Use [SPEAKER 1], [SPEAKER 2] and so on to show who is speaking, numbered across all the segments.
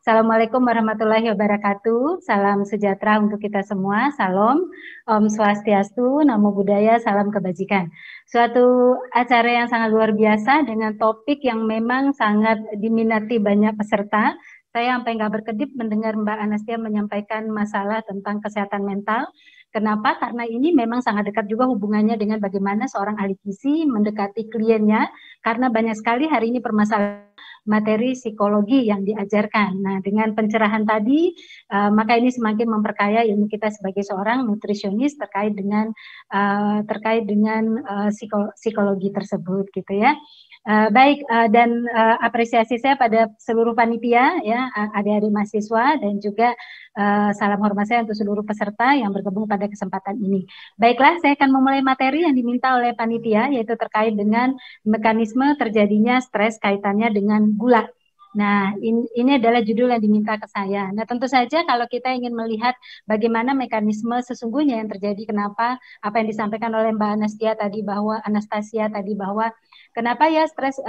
[SPEAKER 1] Assalamualaikum warahmatullahi wabarakatuh. Salam sejahtera untuk kita semua. Salam, Om Swastiastu, Namo Buddhaya, salam kebajikan. Suatu acara yang sangat luar biasa dengan topik yang memang sangat diminati banyak peserta. Saya sampai nggak berkedip mendengar Mbak Anastia menyampaikan masalah tentang kesehatan mental. Kenapa? Karena ini memang sangat dekat juga hubungannya dengan bagaimana seorang ahli gizi mendekati kliennya, karena banyak sekali hari ini permasalahan materi psikologi yang diajarkan. Nah, dengan pencerahan tadi, maka ini semakin memperkaya ilmu kita sebagai seorang nutrisionis terkait dengan psikologi tersebut, gitu ya. Baik, dan apresiasi saya pada seluruh panitia, ya, adik-adik mahasiswa, dan juga salam hormat saya untuk seluruh peserta yang bergabung pada kesempatan ini. Baiklah, saya akan memulai materi yang diminta oleh panitia, yaitu terkait dengan mekanisme terjadinya stres kaitannya dengan gula. Nah, ini adalah judul yang diminta ke saya. Nah, tentu saja kalau kita ingin melihat bagaimana mekanisme sesungguhnya yang terjadi, kenapa apa yang disampaikan oleh Mbak Anastasia tadi bahwa kenapa ya stres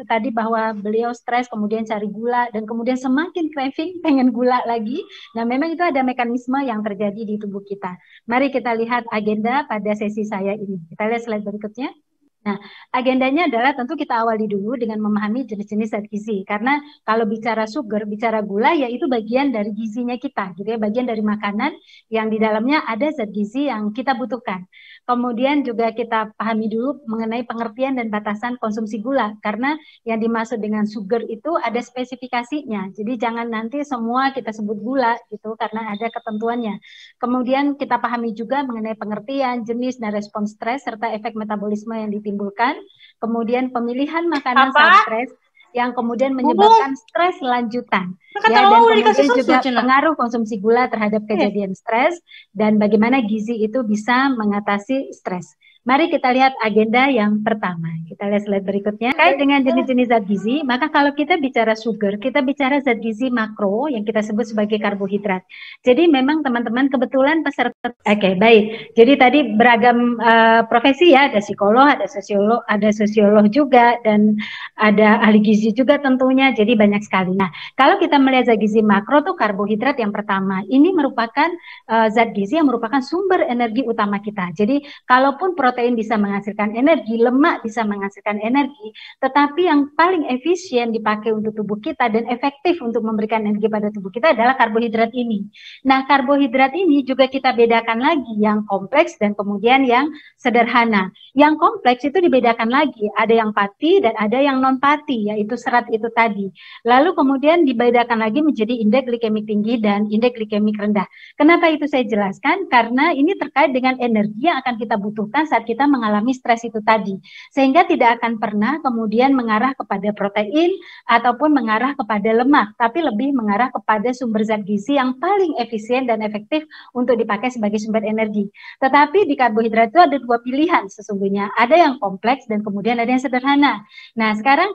[SPEAKER 1] tadi bahwa beliau stres kemudian cari gula dan kemudian semakin craving pengen gula lagi. Nah, memang itu ada mekanisme yang terjadi di tubuh kita. Mari kita lihat agenda pada sesi saya ini. Kita lihat slide berikutnya. Nah, agendanya adalah tentu kita awali dulu dengan memahami jenis-jenis zat gizi. Karena kalau bicara sugar, bicara gula, ya itu bagian dari gizinya kita, gitu ya, bagian dari makanan yang di dalamnya ada zat gizi yang kita butuhkan. Kemudian juga kita pahami dulu mengenai pengertian dan batasan konsumsi gula, karena yang dimaksud dengan sugar itu ada spesifikasinya. Jadi jangan nanti semua kita sebut gula, gitu, karena ada ketentuannya. Kemudian kita pahami juga mengenai pengertian, jenis, dan respon stres, serta efek metabolisme yang ditimbulkan. Kemudian pemilihan makanan saat stres yang kemudian menyebabkan stres lanjutan. Ya, dan kemudian juga pengaruh konsumsi gula terhadap kejadian stres dan bagaimana gizi itu bisa mengatasi stres. Mari kita lihat agenda yang pertama. Kita lihat slide berikutnya. Terkait dengan jenis-jenis zat gizi, maka kalau kita bicara sugar, kita bicara zat gizi makro yang kita sebut sebagai karbohidrat. Jadi memang teman-teman kebetulan peserta. Oke, baik. Jadi tadi beragam profesi ya, ada psikolog, ada sosiolog juga, dan ada ahli gizi juga tentunya. Jadi banyak sekali. Nah, kalau kita melihat zat gizi makro tuh karbohidrat yang pertama. Ini merupakan zat gizi yang merupakan sumber energi utama kita. Jadi kalaupun protein bisa menghasilkan energi, lemak bisa menghasilkan energi, tetapi yang paling efisien dipakai untuk tubuh kita dan efektif untuk memberikan energi pada tubuh kita adalah karbohidrat ini. Nah, karbohidrat ini juga kita bedakan lagi yang kompleks dan kemudian yang sederhana. Yang kompleks itu dibedakan lagi, ada yang pati dan ada yang non pati, yaitu serat itu tadi. Lalu kemudian dibedakan lagi menjadi indeks glikemik tinggi dan indeks glikemik rendah. Kenapa itu saya jelaskan? Karena ini terkait dengan energi yang akan kita butuhkan saat kita mengalami stres itu tadi. Sehingga tidak akan pernah kemudian mengarah kepada protein ataupun mengarah kepada lemak, tapi lebih mengarah kepada sumber zat gizi yang paling efisien dan efektif untuk dipakai sebagai sumber energi. Tetapi di karbohidrat itu ada dua pilihan sesungguhnya. Ada yang kompleks dan kemudian ada yang sederhana. Nah, sekarang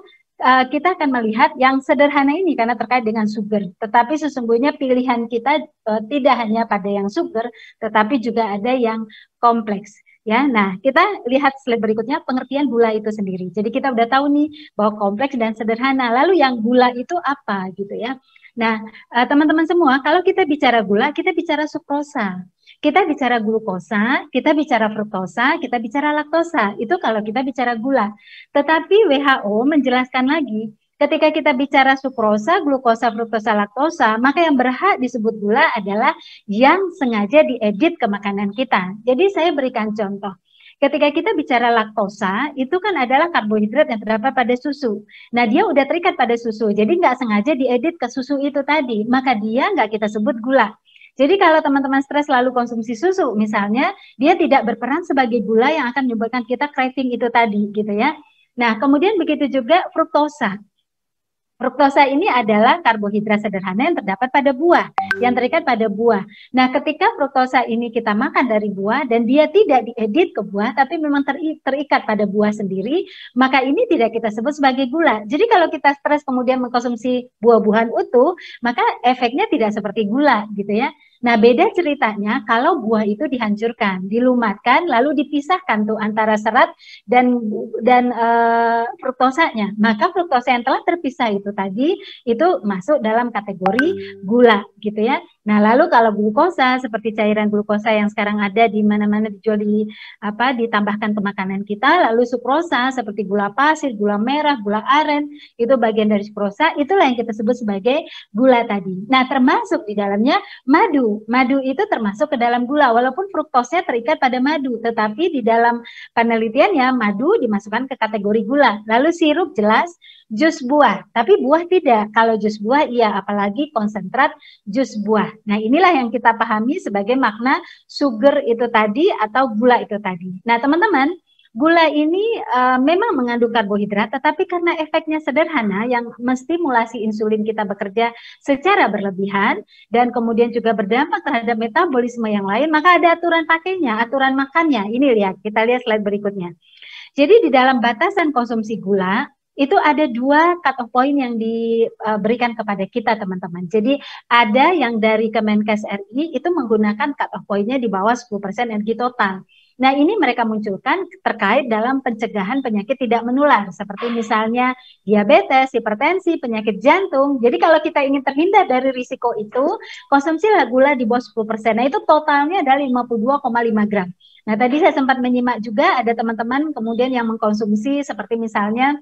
[SPEAKER 1] kita akan melihat yang sederhana ini karena terkait dengan sugar. Tetapi sesungguhnya pilihan kita tidak hanya pada yang sugar, tetapi juga ada yang kompleks. Ya, nah kita lihat slide berikutnya pengertian gula itu sendiri. Jadi kita udah tahu nih bahwa kompleks dan sederhana. Lalu yang gula itu apa gitu ya? Nah, teman-teman semua, kalau kita bicara gula, kita bicara sukrosa. Kita bicara glukosa, kita bicara fruktosa, kita bicara laktosa. Itu kalau kita bicara gula. Tetapi WHO menjelaskan lagi, ketika kita bicara sukrosa, glukosa, fruktosa, laktosa, maka yang berhak disebut gula adalah yang sengaja diedit ke makanan kita. Jadi saya berikan contoh. Ketika kita bicara laktosa, itu kan adalah karbohidrat yang terdapat pada susu. Nah, dia udah terikat pada susu, jadi nggak sengaja diedit ke susu itu tadi, maka dia nggak kita sebut gula. Jadi kalau teman-teman stres lalu konsumsi susu, misalnya, dia tidak berperan sebagai gula yang akan menyebabkan kita craving itu tadi, gitu ya. Nah, kemudian begitu juga fruktosa. Fruktosa ini adalah karbohidrat sederhana yang terdapat pada buah, yang terikat pada buah. Nah, ketika fruktosa ini kita makan dari buah dan dia tidak diedit ke buah, tapi memang terikat pada buah sendiri, maka ini tidak kita sebut sebagai gula. Jadi kalau kita stres kemudian mengkonsumsi buah-buahan utuh, maka efeknya tidak seperti gula, gitu ya. Nah, beda ceritanya kalau buah itu dihancurkan, dilumatkan, lalu dipisahkan tuh antara serat dan fruktosanya. Maka fruktosa yang telah terpisah itu tadi itu masuk dalam kategori gula gitu ya. Nah, lalu kalau glukosa seperti cairan glukosa yang sekarang ada di mana-mana dijual ditambahkan ke makanan kita, lalu sukrosa seperti gula pasir, gula merah, gula aren, itu bagian dari sukrosa, itulah yang kita sebut sebagai gula tadi. Nah, termasuk di dalamnya madu. Madu itu termasuk ke dalam gula walaupun fruktosnya terikat pada madu, tetapi di dalam penelitiannya madu dimasukkan ke kategori gula. Lalu sirup jelas jus buah, tapi buah tidak. Kalau jus buah iya, apalagi konsentrat jus buah. Nah, inilah yang kita pahami sebagai makna sugar itu tadi atau gula itu tadi. Nah, teman-teman, gula ini memang mengandung karbohidrat, tetapi karena efeknya sederhana yang menstimulasi insulin kita bekerja secara berlebihan dan kemudian juga berdampak terhadap metabolisme yang lain, maka ada aturan pakainya, aturan makannya. Ini lihat, kita lihat slide berikutnya. Jadi di dalam batasan konsumsi gula, itu ada 2 cut-off point yang diberikan kepada kita teman-teman. Jadi ada yang dari Kemenkes RI itu menggunakan cut-off point-nya di bawah 10% energi total. Nah, ini mereka munculkan terkait dalam pencegahan penyakit tidak menular, seperti misalnya diabetes, hipertensi, penyakit jantung. Jadi kalau kita ingin terhindar dari risiko itu, konsumsilah gula di bawah 10%. Nah, itu totalnya adalah 52,5 gram. Nah, tadi saya sempat menyimak juga ada teman-teman kemudian yang mengkonsumsi seperti misalnya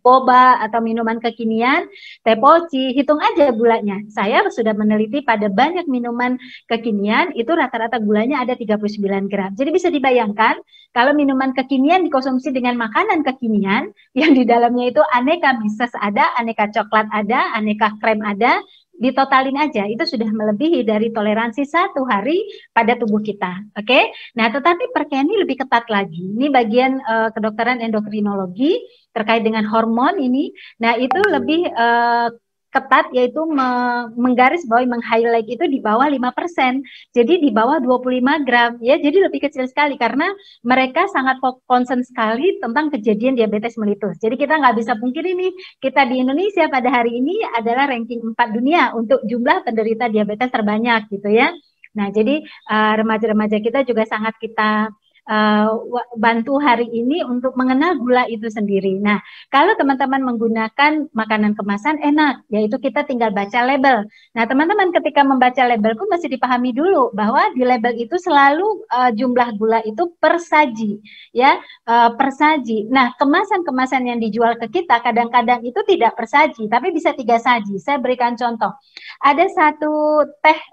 [SPEAKER 1] boba atau minuman kekinian, teh poci, hitung aja gulanya. Saya sudah meneliti pada banyak minuman kekinian, itu rata-rata gulanya ada 39 gram. Jadi bisa dibayangkan, kalau minuman kekinian dikonsumsi dengan makanan kekinian, yang di dalamnya itu aneka bisnis ada, aneka coklat ada, aneka krem ada, ditotalin aja, itu sudah melebihi dari toleransi 1 hari pada tubuh kita. Oke? Nah, tetapi perkeni lebih ketat lagi. Ini bagian kedokteran endokrinologi, terkait dengan hormon ini. Nah, itu lebih ketat, yaitu menggarisbawahi, meng-highlight itu di bawah 5%. Jadi di bawah 25 gram ya. Jadi lebih kecil sekali karena mereka sangat concern sekali tentang kejadian diabetes mellitus. Jadi kita nggak bisa pungkiri nih, kita di Indonesia pada hari ini adalah ranking 4 dunia untuk jumlah penderita diabetes terbanyak gitu ya. Nah, jadi remaja-remaja kita juga sangat kita bantu hari ini untuk mengenal gula itu sendiri. Nah, kalau teman-teman menggunakan makanan kemasan enak, yaitu kita tinggal baca label. Nah, teman-teman ketika membaca label pun mesti dipahami dulu bahwa di label itu selalu jumlah gula itu per saji, ya, per saji. Nah, kemasan-kemasan yang dijual ke kita kadang-kadang itu tidak per saji, tapi bisa 3 saji. Saya berikan contoh. Ada satu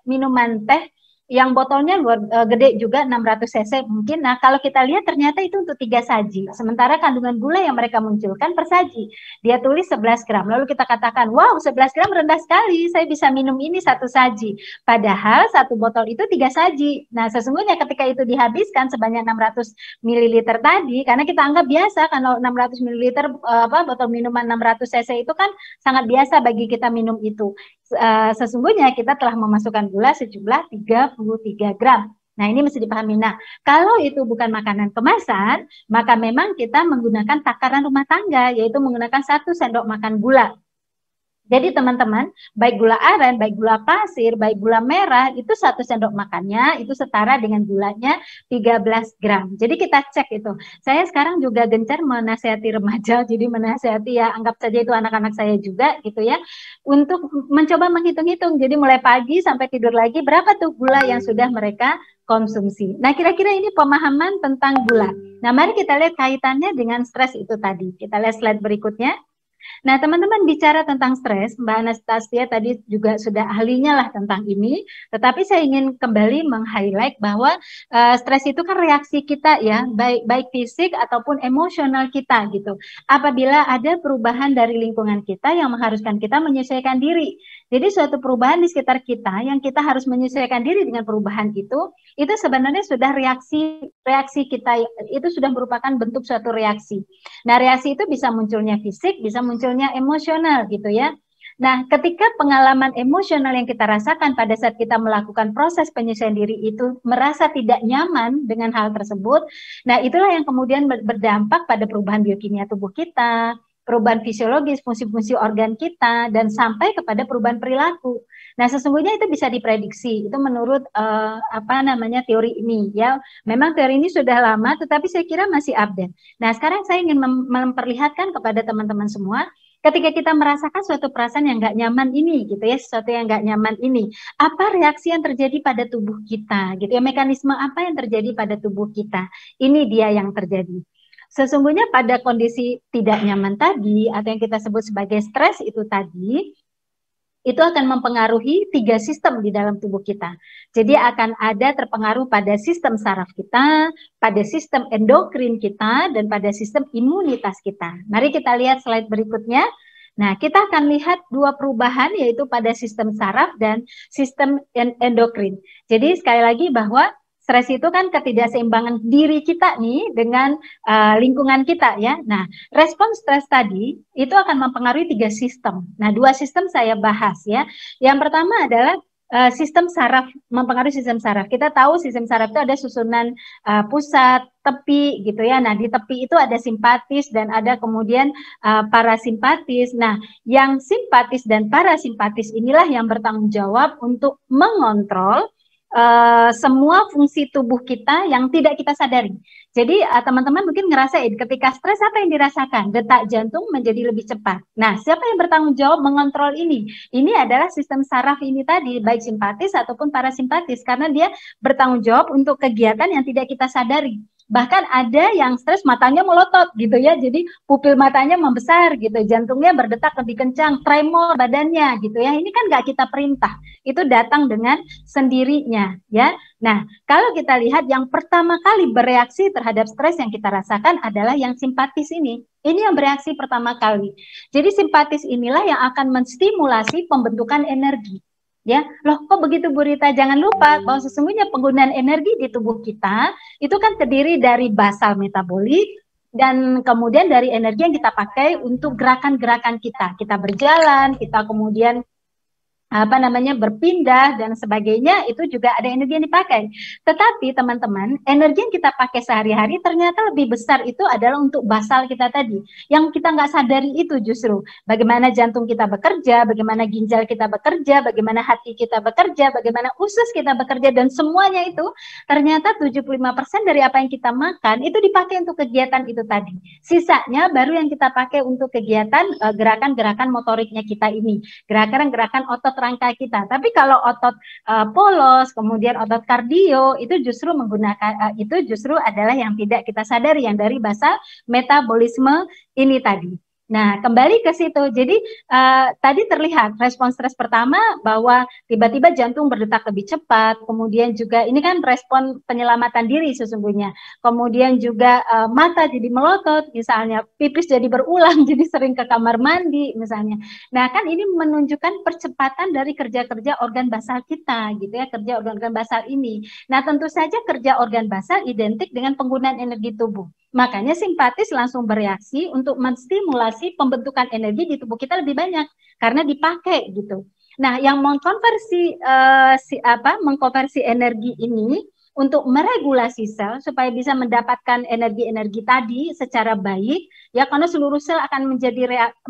[SPEAKER 1] minuman teh yang botolnya gede juga 600 cc mungkin. Nah, kalau kita lihat ternyata itu untuk 3 saji. Sementara kandungan gula yang mereka munculkan per saji. Dia tulis 11 gram. Lalu kita katakan, wow 11 gram rendah sekali, saya bisa minum ini 1 saji. Padahal 1 botol itu 3 saji. Nah, sesungguhnya ketika itu dihabiskan sebanyak 600 ml tadi, karena kita anggap biasa, kalau 600 ml botol minuman 600 cc itu kan sangat biasa bagi kita minum itu. Sesungguhnya kita telah memasukkan gula sejumlah 33 gram. Nah, ini mesti dipahami. Nah, kalau itu bukan makanan kemasan, maka memang kita menggunakan takaran rumah tangga, yaitu menggunakan 1 sendok makan gula. Jadi teman-teman, baik gula aren, baik gula pasir, baik gula merah, itu 1 sendok makannya, itu setara dengan gulanya 13 gram. Jadi kita cek itu. Saya sekarang juga gencar menasihati remaja, jadi menasihati ya, anggap saja itu anak-anak saya juga gitu ya, untuk mencoba menghitung-hitung. Jadi mulai pagi sampai tidur lagi, berapa tuh gula yang sudah mereka konsumsi. Nah, kira-kira ini pemahaman tentang gula. Nah, mari kita lihat kaitannya dengan stres itu tadi. Kita lihat slide berikutnya. Nah, teman-teman bicara tentang stres, Mbak Anastasia tadi juga sudah ahlinya lah tentang ini, tetapi saya ingin kembali meng-highlight bahwa stres itu kan reaksi kita ya, baik fisik ataupun emosional kita gitu. Apabila ada perubahan dari lingkungan kita yang mengharuskan kita menyesuaikan diri. Jadi suatu perubahan di sekitar kita yang kita harus menyesuaikan diri dengan perubahan itu sebenarnya sudah reaksi kita, itu sudah merupakan bentuk suatu reaksi. Nah, reaksi itu bisa munculnya fisik, bisa munculnya emosional gitu ya. Nah, ketika pengalaman emosional yang kita rasakan pada saat kita melakukan proses penyesuaian diri itu merasa tidak nyaman dengan hal tersebut, nah itulah yang kemudian berdampak pada perubahan biokimia tubuh kita, perubahan fisiologis, fungsi-fungsi organ kita, dan sampai kepada perubahan perilaku. Nah, sesungguhnya itu bisa diprediksi. Itu menurut teori ini ya. Memang teori ini sudah lama, tetapi saya kira masih update. Nah, sekarang saya ingin memperlihatkan kepada teman-teman semua, ketika kita merasakan suatu perasaan yang nggak nyaman ini, gitu ya, sesuatu yang nggak nyaman ini, apa reaksi yang terjadi pada tubuh kita, gitu ya, mekanisme apa yang terjadi pada tubuh kita? Ini dia yang terjadi. Sesungguhnya pada kondisi tidak nyaman tadi, atau yang kita sebut sebagai stres itu tadi, itu akan mempengaruhi 3 sistem di dalam tubuh kita. Jadi akan ada terpengaruh pada sistem saraf kita, pada sistem endokrin kita, dan pada sistem imunitas kita. Mari kita lihat slide berikutnya. Nah, kita akan lihat 2 perubahan, yaitu pada sistem saraf dan sistem endokrin. Jadi sekali lagi bahwa stres itu kan ketidakseimbangan diri kita nih dengan lingkungan kita ya. Nah, respon stres tadi itu akan mempengaruhi 3 sistem. Nah, 2 sistem saya bahas ya. Yang pertama adalah sistem saraf, mempengaruhi sistem saraf. Kita tahu sistem saraf itu ada susunan pusat, tepi gitu ya. Nah, di tepi itu ada simpatis dan ada kemudian parasimpatis. Nah, yang simpatis dan parasimpatis inilah yang bertanggung jawab untuk mengontrol semua fungsi tubuh kita yang tidak kita sadari. Jadi teman-teman mungkin ngerasain ketika stres apa yang dirasakan? Detak jantung menjadi lebih cepat. Nah, siapa yang bertanggung jawab mengontrol ini? Ini adalah sistem saraf ini tadi, baik simpatis ataupun parasimpatis, karena dia bertanggung jawab untuk kegiatan yang tidak kita sadari. Bahkan ada yang stres matanya melotot gitu ya, jadi pupil matanya membesar gitu, jantungnya berdetak lebih kencang, tremor badannya gitu ya. Ini kan nggak kita perintah, itu datang dengan sendirinya ya. Nah, kalau kita lihat yang pertama kali bereaksi terhadap stres yang kita rasakan adalah yang simpatis ini. Ini yang bereaksi pertama kali. Jadi simpatis inilah yang akan menstimulasi pembentukan energi. Ya, loh kok begitu Bu Rita? Jangan lupa bahwa sesungguhnya penggunaan energi di tubuh kita itu kan terdiri dari basal metabolik dan kemudian dari energi yang kita pakai untuk gerakan-gerakan kita. Kita berjalan, kita kemudian berpindah dan sebagainya, itu juga ada energi yang dipakai. Tetapi teman-teman, energi yang kita pakai sehari-hari ternyata lebih besar itu adalah untuk basal kita tadi. Yang kita nggak sadari itu justru bagaimana jantung kita bekerja, bagaimana ginjal kita bekerja, bagaimana hati kita bekerja, bagaimana usus kita bekerja, dan semuanya itu ternyata 75% dari apa yang kita makan itu dipakai untuk kegiatan itu tadi. Sisanya baru yang kita pakai untuk kegiatan gerakan-gerakan motoriknya kita ini, gerakan-gerakan otot rangka kita. Tapi kalau otot polos, kemudian otot kardio, itu justru menggunakan itu justru adalah yang tidak kita sadari, yang dari basal metabolisme ini tadi. Nah, kembali ke situ. Jadi tadi terlihat respon stres pertama bahwa tiba-tiba jantung berdetak lebih cepat, kemudian juga ini kan respon penyelamatan diri sesungguhnya. Kemudian juga mata jadi melotot, misalnya pipis jadi berulang, jadi sering ke kamar mandi misalnya. Nah, kan ini menunjukkan percepatan dari kerja-kerja organ basal kita gitu ya, kerja organ-organ basal ini. Nah, tentu saja kerja organ basal identik dengan penggunaan energi tubuh. Makanya simpatis langsung bereaksi untuk menstimulasi pembentukan energi di tubuh kita lebih banyak karena dipakai gitu. Nah, yang mengkonversi mengkonversi energi ini untuk meregulasi sel supaya bisa mendapatkan energi-energi tadi secara baik ya, karena seluruh sel akan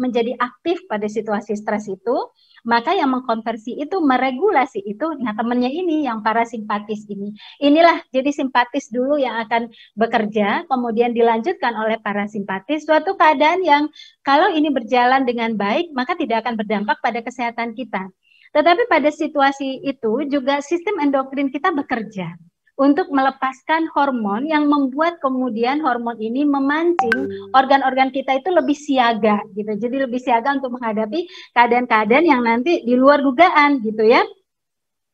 [SPEAKER 1] menjadi aktif pada situasi stres itu. Maka yang mengkonversi itu, meregulasi itu, nah temannya ini yang parasimpatis ini. Inilah jadi simpatis dulu yang akan bekerja, kemudian dilanjutkan oleh parasimpatis, suatu keadaan yang kalau ini berjalan dengan baik, maka tidak akan berdampak pada kesehatan kita. Tetapi pada situasi itu juga sistem endokrin kita bekerja untuk melepaskan hormon yang membuat kemudian hormon ini memancing organ-organ kita itu lebih siaga gitu. Jadi lebih siaga untuk menghadapi keadaan-keadaan yang nanti di luar dugaan gitu ya.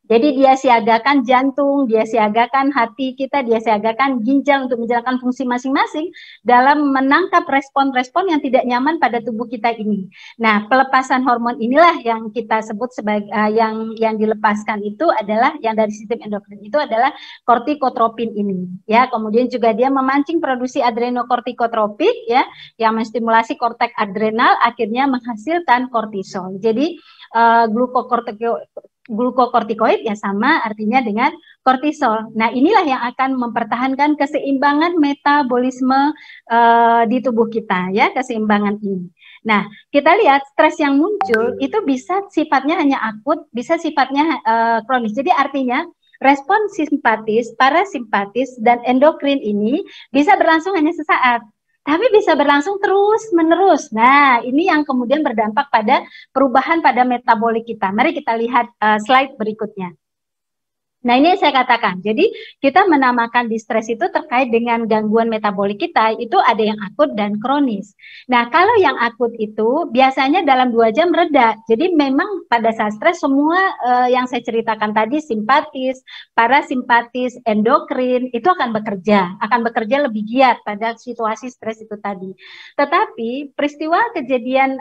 [SPEAKER 1] Jadi dia siagakan jantung, dia siagakan hati kita, dia siagakan ginjal untuk menjalankan fungsi masing-masing dalam menangkap respon-respon yang tidak nyaman pada tubuh kita ini. Nah, pelepasan hormon inilah yang kita sebut sebagai yang dilepaskan itu adalah yang dari sistem endokrin itu adalah kortikotropin ini. Ya, kemudian juga dia memancing produksi adrenokortikotropik ya, yang menstimulasi korteks adrenal akhirnya menghasilkan kortisol. Jadi glukokortikoid ya sama artinya dengan kortisol. Nah, inilah yang akan mempertahankan keseimbangan metabolisme di tubuh kita ya, keseimbangan ini. Nah, kita lihat stres yang muncul itu bisa sifatnya hanya akut, bisa sifatnya kronis. Jadi artinya respon simpatis, parasimpatis, dan endokrin ini bisa berlangsung hanya sesaat, tapi bisa berlangsung terus-menerus. Nah, ini yang kemudian berdampak pada perubahan pada metabolik kita. Mari kita lihat slide berikutnya. Nah, ini saya katakan. Jadi, kita menamakan distres itu terkait dengan gangguan metabolik kita, itu ada yang akut dan kronis. Nah, kalau yang akut itu biasanya dalam 2 jam reda. Jadi, memang pada saat stres semua yang saya ceritakan tadi, simpatis, parasimpatis, endokrin, itu akan bekerja lebih giat pada situasi stres itu tadi. Tetapi, peristiwa kejadian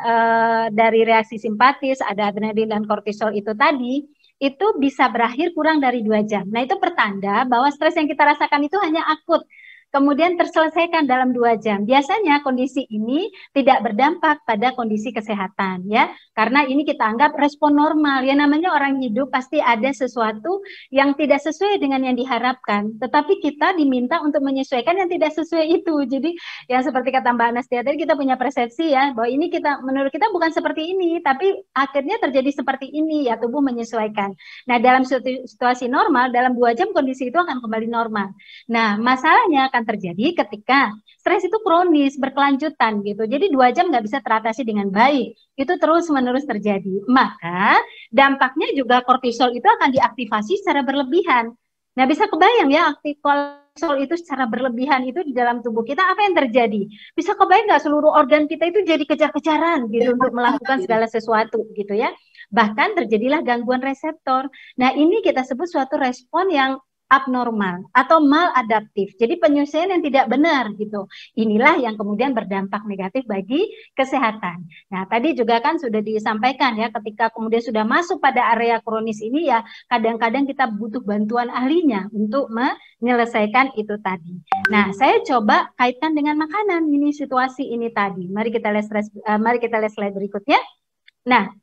[SPEAKER 1] dari reaksi simpatis, ada adrenalin dan kortisol itu tadi, itu bisa berakhir kurang dari 2 jam. Nah, itu pertanda bahwa stres yang kita rasakan itu hanya akut, kemudian terselesaikan dalam 2 jam. Biasanya kondisi ini tidak berdampak pada kondisi kesehatan, ya, karena ini kita anggap respon normal. Ya, namanya orang hidup pasti ada sesuatu yang tidak sesuai dengan yang diharapkan, tetapi kita diminta untuk menyesuaikan yang tidak sesuai itu. Jadi, yang seperti kata Mbak Anastia tadi, kita punya persepsi ya, bahwa ini menurut kita bukan seperti ini, tapi akhirnya terjadi seperti ini, ya, tubuh menyesuaikan. Nah, dalam situasi normal, dalam 2 jam kondisi itu akan kembali normal. Nah, masalahnya akan terjadi ketika stres itu kronis, berkelanjutan gitu. Jadi 2 jam nggak bisa teratasi dengan baik. Itu terus-menerus terjadi. Maka dampaknya juga kortisol itu akan diaktifasi secara berlebihan. Nah, bisa kebayang ya, aktif kortisol itu secara berlebihan itu di dalam tubuh kita, apa yang terjadi? Bisa kebayang nggak seluruh organ kita itu jadi kejar-kejaran gitu untuk melakukan segala sesuatu gitu ya. Bahkan terjadilah gangguan reseptor. Nah, ini kita sebut suatu respon yang abnormal atau maladaptif. Jadi penyesuaian yang tidak benar gitu. Inilah yang kemudian berdampak negatif bagi kesehatan. Nah, tadi juga kan sudah disampaikan ya, ketika kemudian sudah masuk pada area kronis ini ya, kadang-kadang kita butuh bantuan ahlinya untuk menyelesaikan itu tadi. Nah, saya coba kaitkan dengan makanan ini, situasi ini tadi. Mari kita lihat slide berikutnya. Nah,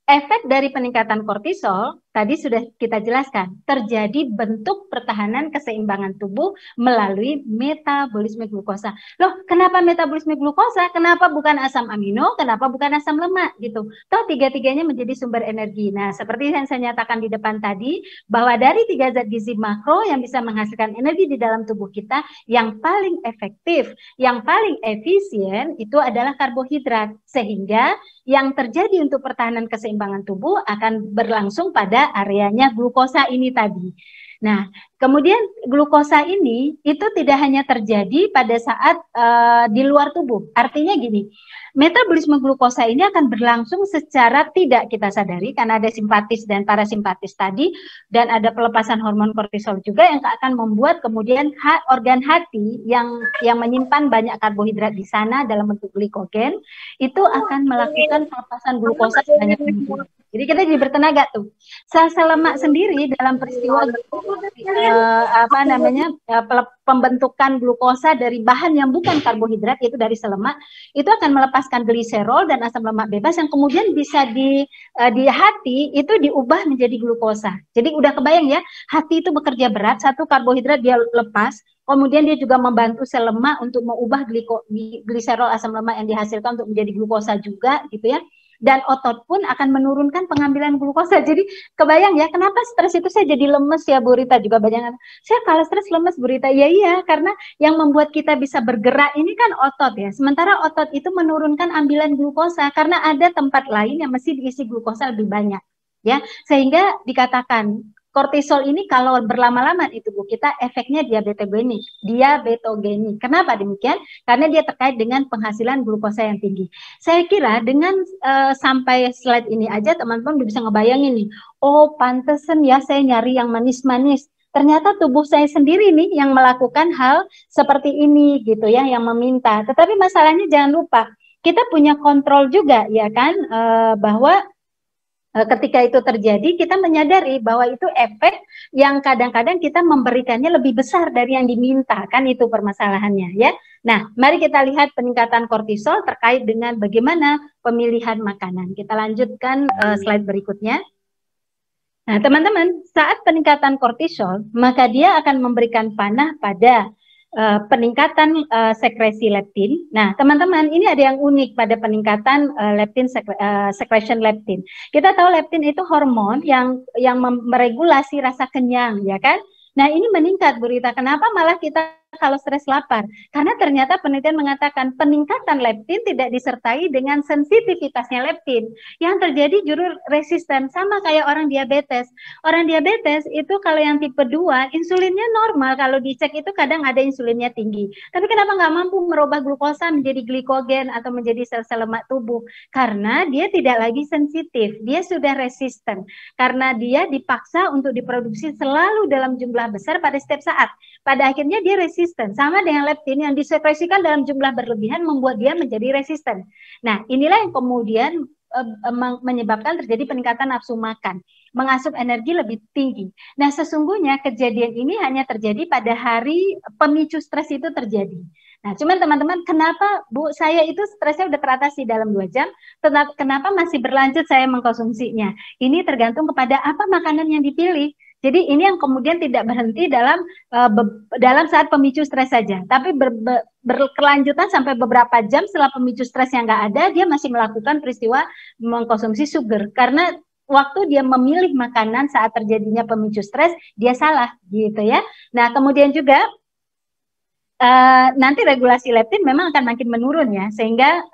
[SPEAKER 1] efek dari peningkatan kortisol tadi sudah kita jelaskan, terjadi bentuk pertahanan keseimbangan tubuh melalui metabolisme glukosa. Loh, kenapa metabolisme glukosa? Kenapa bukan asam amino? Kenapa bukan asam lemak gitu? Toh tiga-tiganya menjadi sumber energi. Nah, seperti yang saya nyatakan di depan tadi, bahwa dari 3 zat gizi makro yang bisa menghasilkan energi di dalam tubuh kita, yang paling efektif, yang paling efisien itu adalah karbohidrat. Sehingga yang terjadi untuk pertahanan keseimbangan tubuh akan berlangsung pada areanya glukosa ini tadi. Nah, kemudian glukosa ini itu tidak hanya terjadi pada saat di luar tubuh. Artinya gini, metabolisme glukosa ini akan berlangsung secara tidak kita sadari karena ada simpatis dan parasimpatis tadi, dan ada pelepasan hormon kortisol juga yang akan membuat kemudian organ hati yang menyimpan banyak karbohidrat di sana dalam bentuk glikogen itu akan melakukan pelepasan glukosa sebanyak mungkin. Jadi kita jadi bertenaga tuh. Sel-sel lemak sendiri dalam peristiwa pembentukan glukosa dari bahan yang bukan karbohidrat, yaitu dari sel lemak, itu akan melepaskan gliserol dan asam lemak bebas yang kemudian bisa di hati itu diubah menjadi glukosa. Jadi udah kebayang ya, hati itu bekerja berat, satu karbohidrat dia lepas, kemudian dia juga membantu sel lemak untuk mengubah gliserol asam lemak yang dihasilkan untuk menjadi glukosa juga gitu ya. Dan otot pun akan menurunkan pengambilan glukosa. Jadi kebayang ya, kenapa stres itu saya jadi lemes ya Bu Rita, juga banyak. Saya kalau stres lemes Bu Rita, ya iya, karena yang membuat kita bisa bergerak ini kan otot ya. Sementara otot itu menurunkan ambilan glukosa karena ada tempat lain yang mesti diisi glukosa lebih banyak. Ya, sehingga dikatakan kortisol ini kalau berlama-lama di tubuh kita efeknya diabetogenik. Kenapa demikian? Karena dia terkait dengan penghasilan glukosa yang tinggi. Saya kira dengan sampai slide ini aja teman-teman bisa ngebayangin nih, oh pantesan ya saya nyari yang manis-manis. Ternyata tubuh saya sendiri nih yang melakukan hal seperti ini gitu ya, yang meminta. Tetapi masalahnya jangan lupa, kita punya kontrol juga ya kan, bahwa ketika itu terjadi, kita menyadari bahwa itu efek yang kadang-kadang kita memberikannya lebih besar dari yang diminta, kan itu permasalahannya ya. Nah, mari kita lihat peningkatan kortisol terkait dengan bagaimana pemilihan makanan. Kita lanjutkan slide berikutnya. Nah, teman-teman, saat peningkatan kortisol, maka dia akan memberikan panah pada peningkatan sekresi leptin. Nah, teman-teman, ini ada yang unik pada peningkatan leptin secretion leptin. Kita tahu leptin itu hormon yang meregulasi rasa kenyang, ya kan? Nah, ini meningkat, Bu Rita. Kenapa malah kita kalau stres lapar? Karena ternyata penelitian mengatakan peningkatan leptin tidak disertai dengan sensitivitasnya leptin. Yang terjadi justru resisten, sama kayak orang diabetes. Orang diabetes itu kalau yang tipe 2, insulinnya normal. Kalau dicek itu kadang ada insulinnya tinggi. Tapi kenapa nggak mampu merubah glukosa menjadi glikogen atau menjadi sel-sel lemak tubuh? Karena dia tidak lagi sensitif. Dia sudah resisten. Karena dia dipaksa untuk diproduksi selalu dalam jumlah besar pada setiap saat. Pada akhirnya dia resisten. Sama dengan leptin yang disekresikan dalam jumlah berlebihan membuat dia menjadi resisten. Nah, inilah yang kemudian menyebabkan terjadi peningkatan nafsu makan, mengasup energi lebih tinggi. Nah, sesungguhnya kejadian ini hanya terjadi pada hari pemicu stres itu terjadi. Nah, cuman teman-teman, kenapa Bu, saya itu stresnya udah teratasi dalam 2 jam, kenapa masih berlanjut saya mengkonsumsinya? Ini tergantung kepada apa makanan yang dipilih. Jadi ini yang kemudian tidak berhenti dalam saat pemicu stres saja, tapi berkelanjutan sampai beberapa jam setelah pemicu stres yang nggak ada, dia masih melakukan peristiwa mengkonsumsi sugar. Karena waktu dia memilih makanan saat terjadinya pemicu stres, dia salah gitu ya. Nah, kemudian juga nanti regulasi leptin memang akan makin menurun ya, sehingga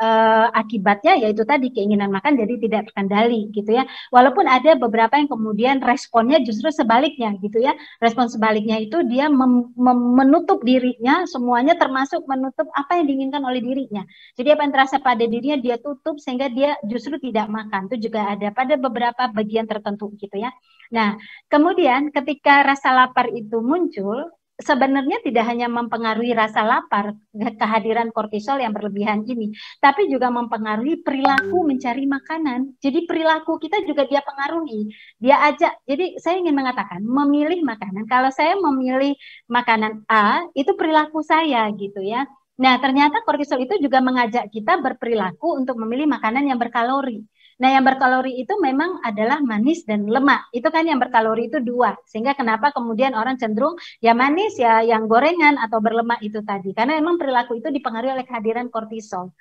[SPEAKER 1] akibatnya yaitu tadi keinginan makan jadi tidak terkendali gitu ya. Walaupun ada beberapa yang kemudian responnya justru sebaliknya gitu ya. Respon sebaliknya itu dia menutup dirinya semuanya, termasuk menutup apa yang diinginkan oleh dirinya. Jadi apa yang terasa pada dirinya dia tutup sehingga dia justru tidak makan. Itu juga ada pada beberapa bagian tertentu gitu ya. Nah, kemudian ketika rasa lapar itu muncul, sebenarnya tidak hanya mempengaruhi rasa lapar, kehadiran kortisol yang berlebihan ini, tapi juga mempengaruhi perilaku mencari makanan. Jadi perilaku kita juga dia pengaruhi. Dia ajak, jadi saya ingin mengatakan, memilih makanan. Kalau saya memilih makanan A, itu perilaku saya gitu ya. Nah, ternyata kortisol itu juga mengajak kita berperilaku untuk memilih makanan yang berkalori. Nah, yang berkalori itu memang adalah manis dan lemak. Itu kan yang berkalori itu 2. Sehingga kenapa kemudian orang cenderung ya manis, ya yang gorengan atau berlemak itu tadi. Karena memang perilaku itu dipengaruhi oleh kehadiran kortisol.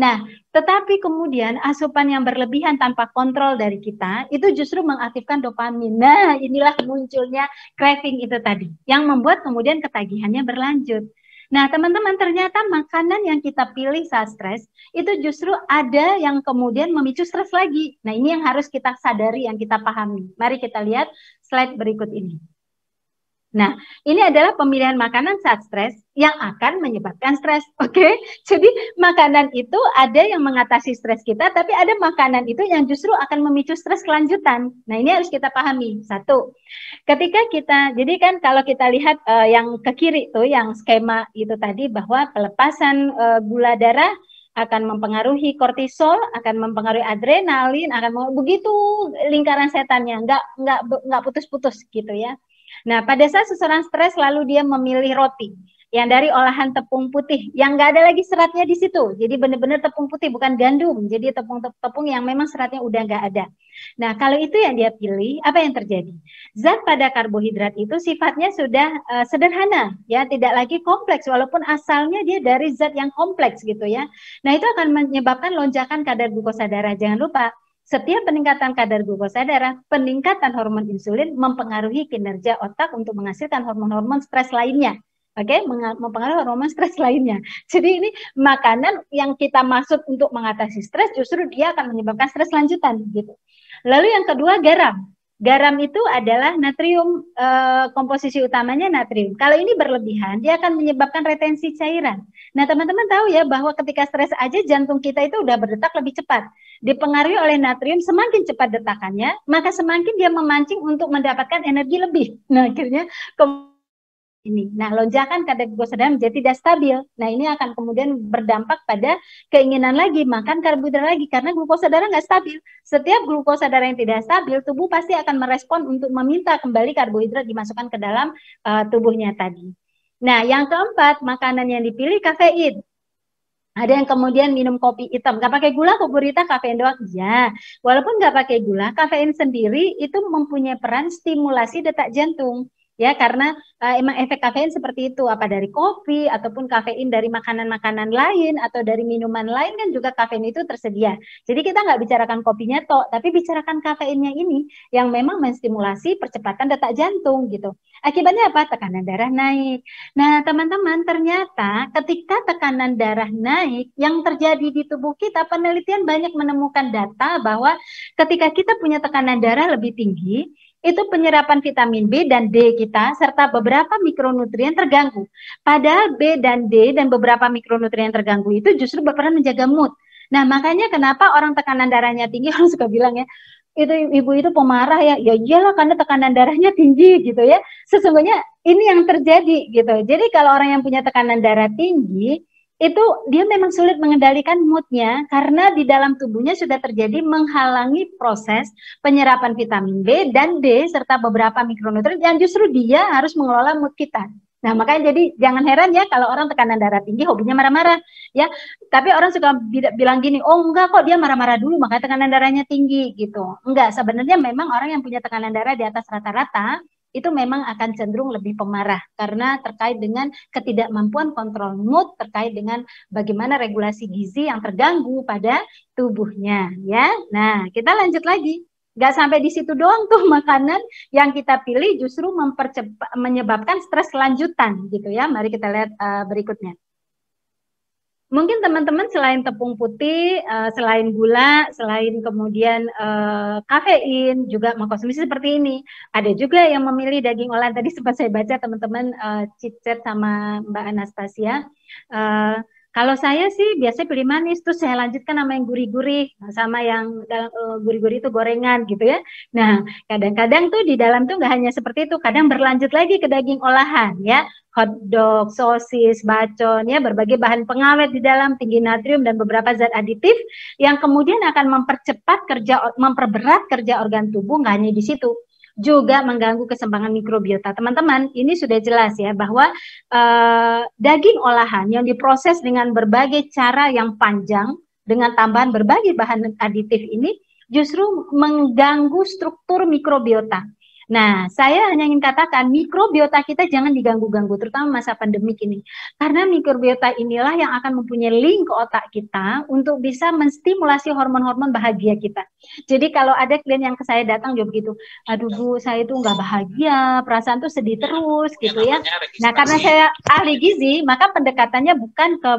[SPEAKER 1] Nah, tetapi kemudian asupan yang berlebihan tanpa kontrol dari kita, itu justru mengaktifkan dopamin. Nah, inilah munculnya craving itu tadi. Yang membuat kemudian ketagihannya berlanjut. Nah, teman-teman, ternyata makanan yang kita pilih saat stres, itu justru ada yang kemudian memicu stres lagi. Nah, ini yang harus kita sadari, yang kita pahami. Mari kita lihat slide berikut ini. Nah, ini adalah pemilihan makanan saat stres yang akan menyebabkan stres. Oke, jadi makanan itu ada yang mengatasi stres kita, tapi ada makanan itu yang justru akan memicu stres kelanjutan. Nah, ini harus kita pahami. Satu, ketika kita, jadi kan kalau kita lihat yang ke kiri tuh, yang skema itu tadi, bahwa pelepasan gula darah akan mempengaruhi kortisol, akan mempengaruhi adrenalin, begitu lingkaran setannya, nggak putus-putus gitu ya. Nah, pada saat seseorang stres lalu dia memilih roti yang dari olahan tepung putih, yang nggak ada lagi seratnya di situ. Jadi benar-benar tepung putih, bukan gandum. Jadi tepung yang memang seratnya udah nggak ada. Nah, kalau itu yang dia pilih, apa yang terjadi? Zat pada karbohidrat itu sifatnya sudah sederhana, ya, tidak lagi kompleks, walaupun asalnya dia dari zat yang kompleks gitu ya. Nah, itu akan menyebabkan lonjakan kadar glukosa darah. Jangan lupa, setiap peningkatan kadar glukosa darah, peningkatan hormon insulin mempengaruhi kinerja otak untuk menghasilkan hormon-hormon stres lainnya. Oke, mempengaruhi hormon stres lainnya. Jadi ini makanan yang kita maksud untuk mengatasi stres, justru dia akan menyebabkan stres lanjutan gitu. Lalu yang kedua, garam. Garam itu adalah natrium, komposisi utamanya natrium. Kalau ini berlebihan, dia akan menyebabkan retensi cairan. Nah, teman-teman tahu ya bahwa ketika stres aja jantung kita itu udah berdetak lebih cepat. Dipengaruhi oleh natrium, semakin cepat detakannya, maka semakin dia memancing untuk mendapatkan energi lebih. Nah, akhirnya ini. Nah, lonjakan kadar glukosa darah menjadi tidak stabil. Nah, ini akan kemudian berdampak pada keinginan lagi makan karbohidrat lagi, karena glukosa darah nggak stabil. Setiap glukosa darah yang tidak stabil, tubuh pasti akan merespon untuk meminta kembali karbohidrat dimasukkan ke dalam tubuhnya tadi. Nah, yang keempat, makanan yang dipilih kafein. Ada yang kemudian minum kopi hitam, nggak pakai gula, Bu Rita, kafein doang. Ya, walaupun nggak pakai gula, kafein sendiri itu mempunyai peran stimulasi detak jantung. ya, karena emang efek kafein seperti itu, apa dari kopi ataupun kafein dari makanan-makanan lain atau dari minuman lain kan juga kafein itu tersedia. Jadi kita nggak bicarakan kopinya toh, tapi bicarakan kafeinnya ini yang memang menstimulasi percepatan detak jantung gitu. Akibatnya apa? Tekanan darah naik. Nah, teman-teman, ternyata ketika tekanan darah naik, yang terjadi di tubuh kita, penelitian banyak menemukan data bahwa ketika kita punya tekanan darah lebih tinggi, itu penyerapan vitamin B dan D kita serta beberapa mikronutrien terganggu. Padahal B dan D dan beberapa mikronutrien terganggu itu justru berperan menjaga mood. Nah, makanya kenapa orang tekanan darahnya tinggi, orang suka bilang ya, itu ibu itu pemarah ya, ya iyalah karena tekanan darahnya tinggi gitu ya. Sesungguhnya ini yang terjadi gitu. Jadi kalau orang yang punya tekanan darah tinggi, itu dia memang sulit mengendalikan moodnya karena di dalam tubuhnya sudah terjadi menghalangi proses penyerapan vitamin B dan D serta beberapa mikronutrien yang justru dia harus mengelola mood kita. Nah, makanya jadi jangan heran ya kalau orang tekanan darah tinggi hobinya marah-marah ya. Tapi orang suka bilang gini, "Oh, enggak kok dia marah-marah dulu makanya tekanan darahnya tinggi." gitu. Enggak, sebenarnya memang orang yang punya tekanan darah di atas rata-rata itu memang akan cenderung lebih pemarah karena terkait dengan ketidakmampuan kontrol mood terkait dengan bagaimana regulasi gizi yang terganggu pada tubuhnya ya. Nah, kita lanjut lagi. Nggak sampai di situ doang tuh makanan yang kita pilih justru menyebabkan stres lanjutan gitu ya. Mari kita lihat berikutnya. Mungkin teman-teman selain tepung putih, selain gula, selain kemudian kafein, juga mengkonsumsi seperti ini. Ada juga yang memilih daging olahan. Tadi sempat saya baca teman-teman chit-chat sama Mbak Anastasia. Kalau saya sih biasanya pilih manis, terus saya lanjutkan sama yang gurih-gurih, sama yang gurih-gurih itu gorengan gitu ya. Nah, kadang-kadang tuh di dalam tuh nggak hanya seperti itu, kadang berlanjut lagi ke daging olahan ya. Hotdog, sosis, bacon, ya berbagai bahan pengawet di dalam, tinggi natrium dan beberapa zat aditif yang kemudian akan memperberat kerja organ tubuh. Nggak hanya di situ, juga mengganggu keseimbangan mikrobiota. Teman-teman, ini sudah jelas ya bahwa daging olahan yang diproses dengan berbagai cara yang panjang dengan tambahan berbagai bahan aditif ini justru mengganggu struktur mikrobiota. Nah, saya hanya ingin katakan mikrobiota kita jangan diganggu-ganggu, terutama masa pandemik ini. Karena mikrobiota inilah yang akan mempunyai link ke otak kita untuk bisa menstimulasi hormon-hormon bahagia kita. Jadi kalau ada klien yang ke saya datang juga begitu, aduh Bu, saya itu nggak bahagia, perasaan tuh sedih terus gitu ya. Nah, karena saya ahli gizi, maka pendekatannya bukan ke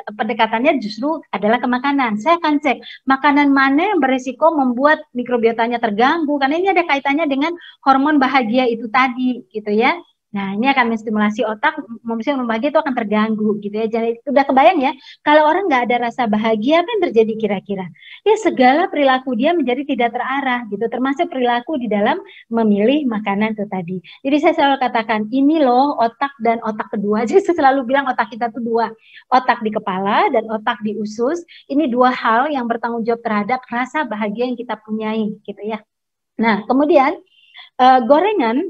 [SPEAKER 1] pendekatannya justru adalah ke makanan. Saya akan cek makanan mana yang berisiko membuat mikrobiotanya terganggu, karena ini ada kaitannya dengan hormon bahagia itu tadi gitu ya. Nah, ini akan menstimulasi otak, hormon bahagia itu akan terganggu gitu ya. Jadi udah kebayang ya, kalau orang nggak ada rasa bahagia apa yang terjadi kira-kira? Ya segala perilaku dia menjadi tidak terarah gitu, termasuk perilaku di dalam memilih makanan itu tadi. Jadi saya selalu katakan, ini loh otak dan otak kedua. Jadi saya selalu bilang otak kita tuh dua, otak di kepala dan otak di usus. Ini dua hal yang bertanggung jawab terhadap rasa bahagia yang kita punyai gitu ya. Nah, kemudian gorengan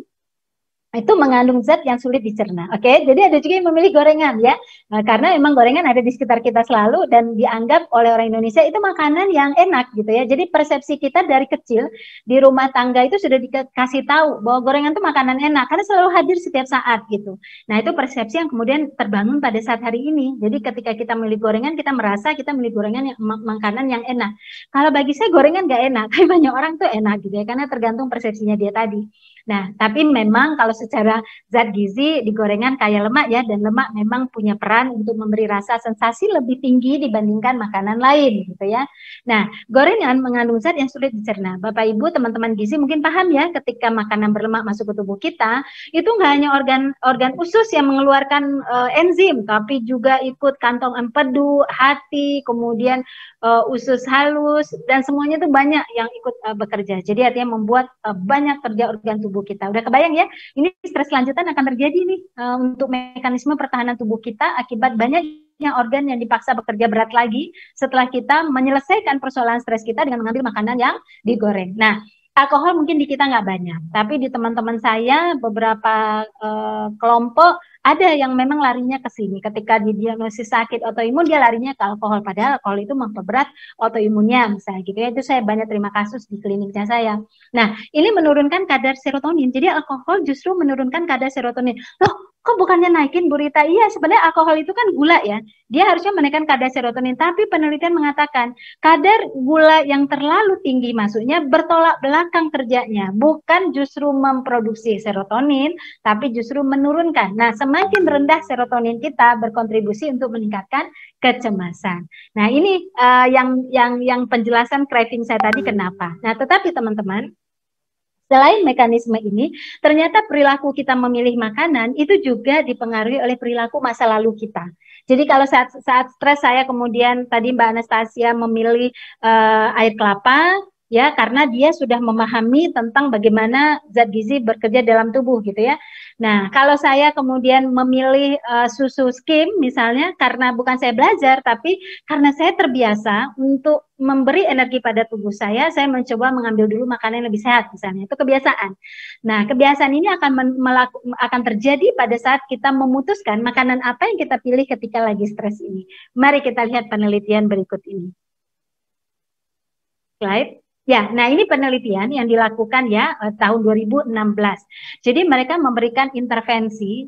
[SPEAKER 1] itu mengandung zat yang sulit dicerna. Oke, jadi ada juga yang memilih gorengan ya. Nah, karena memang gorengan ada di sekitar kita selalu dan dianggap oleh orang Indonesia itu makanan yang enak gitu ya. Jadi persepsi kita dari kecil di rumah tangga itu sudah dikasih tahu bahwa gorengan itu makanan enak karena selalu hadir setiap saat gitu. Nah, itu persepsi yang kemudian terbangun pada saat hari ini. Jadi ketika kita memilih gorengan, kita merasa kita memilih gorengan yang makanan yang enak. Kalau bagi saya gorengan nggak enak, tapi banyak orang tuh enak gitu ya karena tergantung persepsinya dia tadi. Nah, tapi memang kalau secara zat gizi di gorengan kaya lemak ya, dan lemak memang punya peran untuk memberi rasa sensasi lebih tinggi dibandingkan makanan lain gitu ya. Nah, gorengan mengandung zat yang sulit dicerna. Bapak Ibu, teman-teman gizi mungkin paham ya, ketika makanan berlemak masuk ke tubuh kita, itu nggak hanya organ usus yang mengeluarkan enzim, tapi juga ikut kantong empedu, hati, kemudian usus halus, dan semuanya itu banyak yang ikut bekerja. Jadi artinya membuat banyak kerja organ tubuh kita. Udah kebayang ya, ini stres lanjutan akan terjadi nih untuk mekanisme pertahanan tubuh kita akibat banyaknya organ yang dipaksa bekerja berat lagi setelah kita menyelesaikan persoalan stres kita dengan mengambil makanan yang digoreng. Nah, alkohol mungkin di kita nggak banyak, tapi di teman-teman saya beberapa kelompok Ada yang memang larinya ke sini, ketika didiagnosis sakit autoimun dia larinya ke alkohol, padahal alkohol itu memperberat autoimunnya misalnya gitu ya. Itu saya banyak terima kasus di kliniknya saya. Nah, ini menurunkan kadar serotonin. Jadi alkohol justru menurunkan kadar serotonin. Loh, kok bukannya naikin Bu Rita? Iya, sebenarnya alkohol itu kan gula ya. Dia harusnya menaikkan kadar serotonin, tapi penelitian mengatakan kadar gula yang terlalu tinggi masuknya bertolak belakang kerjanya, bukan justru memproduksi serotonin, tapi justru menurunkan. Nah, semakin rendah serotonin kita berkontribusi untuk meningkatkan kecemasan. Nah, ini yang penjelasan craving saya tadi kenapa. Nah, tetapi teman-teman, selain mekanisme ini, ternyata perilaku kita memilih makanan itu juga dipengaruhi oleh perilaku masa lalu kita. Jadi kalau saat stres saya kemudian tadi Mbak Anastasia memilih air kelapa, ya karena dia sudah memahami tentang bagaimana zat gizi bekerja dalam tubuh gitu ya. Nah, kalau saya kemudian memilih susu skim misalnya karena bukan saya belajar, tapi karena saya terbiasa untuk memberi energi pada tubuh saya mencoba mengambil dulu makanan yang lebih sehat misalnya. Itu kebiasaan. Nah, kebiasaan ini akan terjadi pada saat kita memutuskan makanan apa yang kita pilih ketika lagi stres ini. Mari kita lihat penelitian berikut ini. Slide. Ya, nah ini penelitian yang dilakukan ya tahun 2016. Jadi mereka memberikan intervensi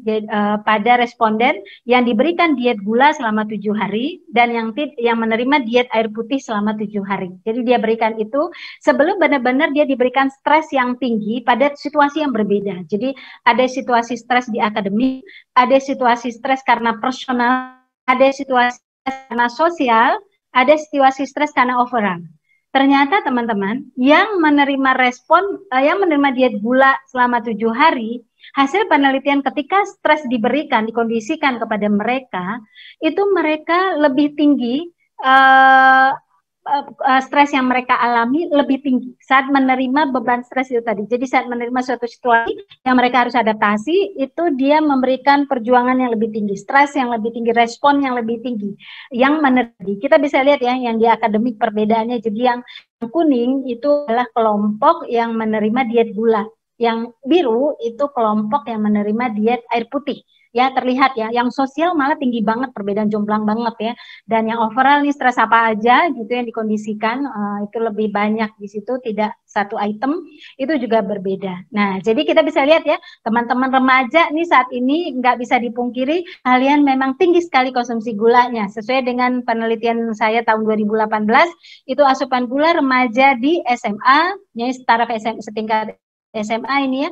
[SPEAKER 1] pada responden yang diberikan diet gula selama 7 hari dan yang menerima diet air putih selama 7 hari. Jadi dia berikan itu sebelum benar-benar dia diberikan stres yang tinggi pada situasi yang berbeda. Jadi ada situasi stres di akademik, ada situasi stres karena personal, ada situasi stres karena sosial, ada situasi stres karena overall. Ternyata teman-teman yang menerima yang menerima diet gula selama 7 hari, hasil penelitian ketika stres dikondisikan kepada mereka, itu mereka lebih tinggi stres yang mereka alami lebih tinggi saat menerima beban stres itu tadi. Jadi saat menerima suatu situasi yang mereka harus adaptasi, itu dia memberikan perjuangan yang lebih tinggi, stres yang lebih tinggi, respon yang lebih tinggi. Yang menerima, kita bisa lihat ya, yang di akademik perbedaannya. Jadi yang kuning itu adalah kelompok yang menerima diet gula. Yang biru itu kelompok yang menerima diet air putih. Ya terlihat ya, yang sosial malah tinggi banget, perbedaan jomplang banget ya. Dan yang overall nih stres apa aja gitu yang dikondisikan itu lebih banyak di situ, tidak satu item, itu juga berbeda. Nah jadi kita bisa lihat ya, teman-teman remaja nih saat ini nggak bisa dipungkiri kalian memang tinggi sekali konsumsi gulanya. Sesuai dengan penelitian saya tahun 2018, itu asupan gula remaja di SMA, ya taraf setingkat SMA ini ya,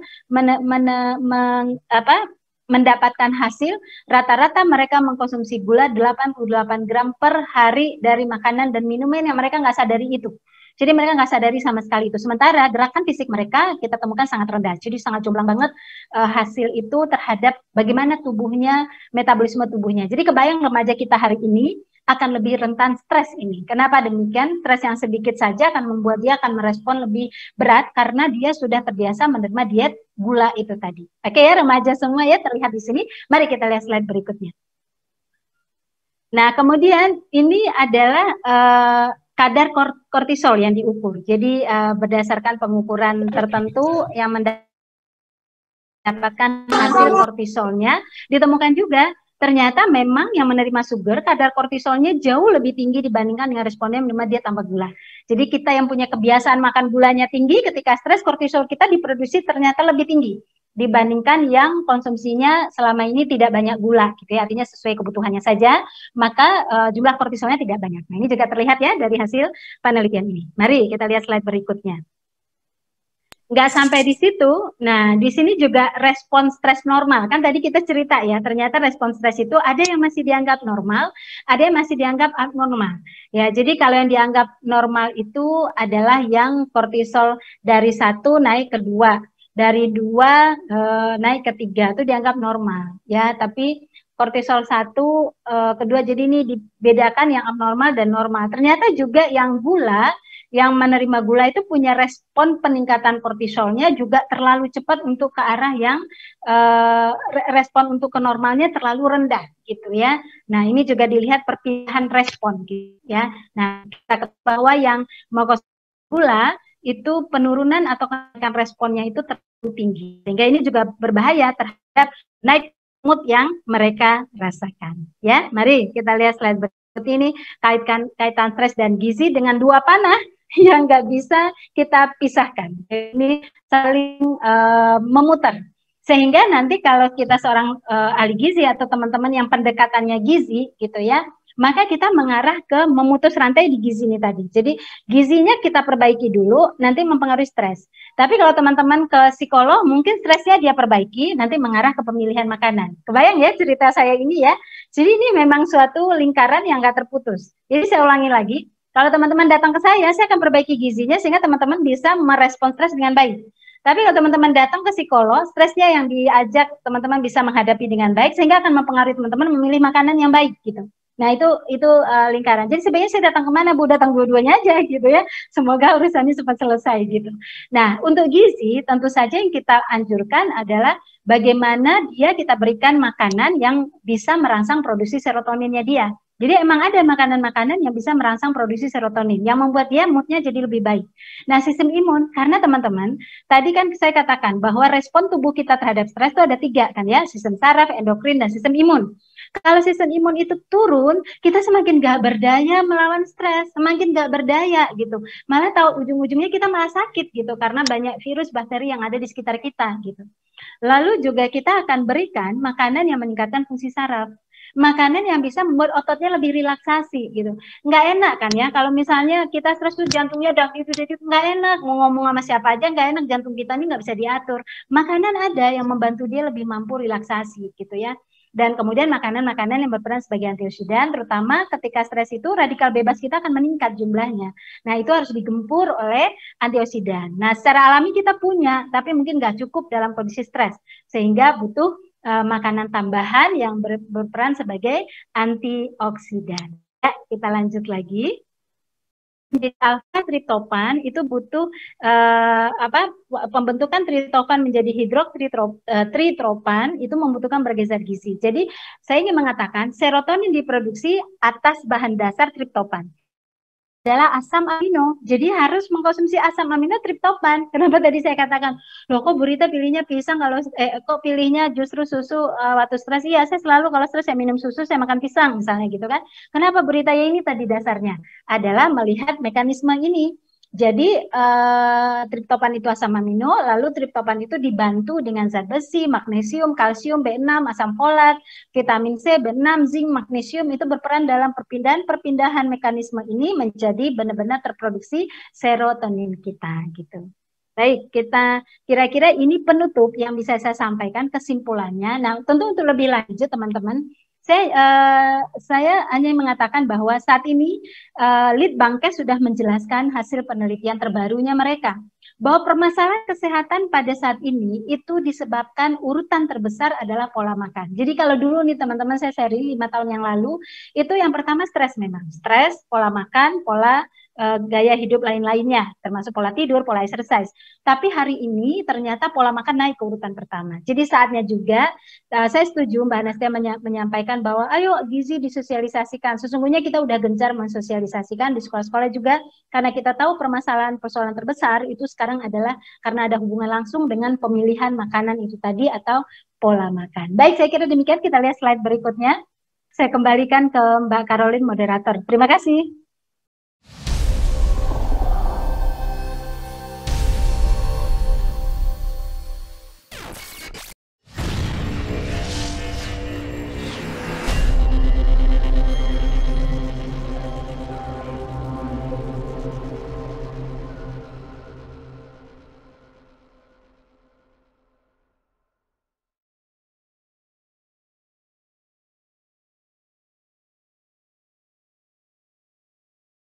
[SPEAKER 1] mendapatkan hasil rata-rata mereka mengkonsumsi gula 88 gram per hari dari makanan dan minuman yang mereka nggak sadari itu. Jadi mereka nggak sadari sama sekali itu. Sementara gerakan fisik mereka kita temukan sangat rendah. Jadi sangat jomplang banget hasil itu terhadap bagaimana tubuhnya, metabolisme tubuhnya. Jadi kebayang remaja kita hari ini akan lebih rentan stres ini. Kenapa demikian? Stres yang sedikit saja akan membuat dia akan merespon lebih berat karena dia sudah terbiasa menerima diet gula itu tadi. Oke ya remaja semua ya terlihat di sini. Mari kita lihat slide berikutnya. Nah kemudian ini adalah kadar kortisol yang diukur. Jadi berdasarkan pengukuran tertentu yang mendapatkan hasil kortisolnya, ditemukan juga ternyata memang yang menerima sugar kadar kortisolnya jauh lebih tinggi dibandingkan dengan responden yang menerima diet tanpa gula. Jadi kita yang punya kebiasaan makan gulanya tinggi, ketika stres kortisol kita diproduksi ternyata lebih tinggi dibandingkan yang konsumsinya selama ini tidak banyak gula, gitu ya. Artinya sesuai kebutuhannya saja, maka jumlah kortisolnya tidak banyak. Nah ini juga terlihat ya dari hasil penelitian ini. Mari kita lihat slide berikutnya. Nggak sampai di situ, nah di sini juga respon stres normal. Kan tadi kita cerita ya, ternyata respon stres itu ada yang masih dianggap normal, ada yang masih dianggap abnormal. Ya, jadi kalau yang dianggap normal itu adalah yang kortisol dari 1 naik ke 2, dari 2 naik ke 3 itu dianggap normal. Ya, tapi kortisol 1 kedua, jadi ini dibedakan yang abnormal dan normal. Ternyata juga yang gula, yang menerima gula itu punya respon peningkatan kortisolnya juga terlalu cepat untuk ke arah yang respon untuk ke normalnya terlalu rendah gitu ya. Nah ini juga dilihat perpindahan respon gitu ya. Nah kita ketahui bahwa yang mengkonsumsi gula itu penurunan atau kenaikan responnya itu terlalu tinggi, sehingga ini juga berbahaya terhadap naik mood yang mereka rasakan. Ya, mari kita lihat slide berikut ini, kaitan stres dan gizi dengan dua panah yang nggak bisa kita pisahkan. Ini saling memutar. Sehingga nanti kalau kita seorang ahli gizi atau teman-teman yang pendekatannya gizi gitu ya, maka kita mengarah ke memutus rantai di gizi ini tadi. Jadi gizinya kita perbaiki dulu, nanti mempengaruhi stres. Tapi kalau teman-teman ke psikolog, mungkin stresnya dia perbaiki, nanti mengarah ke pemilihan makanan. Kebayang ya cerita saya ini ya. Jadi ini memang suatu lingkaran yang nggak terputus. Jadi saya ulangi lagi, kalau teman-teman datang ke saya akan perbaiki gizinya sehingga teman-teman bisa merespon stres dengan baik. Tapi kalau teman-teman datang ke psikolog, stresnya yang diajak teman-teman bisa menghadapi dengan baik sehingga akan mempengaruhi teman-teman memilih makanan yang baik gitu. Nah itu lingkaran. Jadi sebenarnya saya datang kemana Bu? Datang dua-duanya aja gitu ya. Semoga urusannya cepat selesai gitu. Nah untuk gizi tentu saja yang kita anjurkan adalah bagaimana kita berikan makanan yang bisa merangsang produksi serotoninnya dia. Jadi emang ada makanan-makanan yang bisa merangsang produksi serotonin, yang membuat dia moodnya jadi lebih baik. Nah sistem imun, karena teman-teman, tadi kan saya katakan bahwa respon tubuh kita terhadap stres itu ada 3 kan ya, sistem saraf, endokrin, dan sistem imun. Kalau sistem imun itu turun, kita semakin gak berdaya melawan stres, semakin gak berdaya gitu. Malah tahu ujung-ujungnya kita malah sakit gitu, karena banyak virus, bakteri yang ada di sekitar kita gitu. Lalu juga kita akan berikan makanan yang meningkatkan fungsi saraf. Makanan yang bisa membuat ototnya lebih relaksasi gitu. Nggak enak kan ya, kalau misalnya kita stres tuh jantungnya itu nggak enak, mau ngomong sama siapa aja nggak enak, jantung kita ini nggak bisa diatur. Makanan ada yang membantu dia lebih mampu relaksasi gitu ya. Dan kemudian makanan-makanan yang berperan sebagai antioksidan, terutama ketika stres itu radikal bebas kita akan meningkat jumlahnya. Nah itu harus digempur oleh antioksidan. Nah secara alami kita punya, tapi mungkin nggak cukup dalam kondisi stres, sehingga butuh makanan tambahan yang berperan sebagai antioksidan. Ya, kita lanjut lagi. Alfa triptofan itu butuh pembentukan triptofan menjadi hidroksitritrophan itu membutuhkan berbagai zat gizi. Jadi saya ingin mengatakan serotonin diproduksi atas bahan dasar triptofan adalah asam amino. Jadi harus mengkonsumsi asam amino triptofan. Kenapa tadi saya katakan, loh kok Bu Rita pilihnya pisang kalau kok pilihnya justru susu waktu stres? Iya, saya selalu kalau stres saya minum susu, saya makan pisang misalnya gitu kan. Kenapa Bu Rita? Ya ini tadi dasarnya adalah melihat mekanisme ini. Jadi triptofan itu asam amino, lalu triptofan itu dibantu dengan zat besi, magnesium, kalsium, B6, asam folat, vitamin C, B6, zinc, magnesium itu berperan dalam perpindahan mekanisme ini menjadi benar-benar terproduksi serotonin kita gitu. Baik, kita kira-kira ini penutup yang bisa saya sampaikan kesimpulannya. Nah, tentu untuk lebih lanjut teman-teman, saya hanya mengatakan bahwa saat ini Litbangkes sudah menjelaskan hasil penelitian terbarunya mereka bahwa permasalahan kesehatan pada saat ini itu disebabkan urutan terbesar adalah pola makan. Jadi kalau dulu nih teman-teman saya sharing 5 tahun yang lalu, itu yang pertama stres memang. Stres, pola makan, pola gaya hidup lain-lainnya, termasuk pola tidur, pola exercise. Tapi hari ini ternyata pola makan naik ke urutan pertama. Jadi saatnya juga, saya setuju Mbak Nastia menyampaikan bahwa ayo gizi disosialisasikan. Sesungguhnya kita udah gencar mensosialisasikan di sekolah-sekolah juga, karena kita tahu persoalan terbesar itu sekarang adalah karena ada hubungan langsung dengan pemilihan makanan itu tadi atau pola makan. Baik, saya kira demikian. Kita lihat slide berikutnya. Saya kembalikan ke Mbak Caroline, moderator. Terima kasih.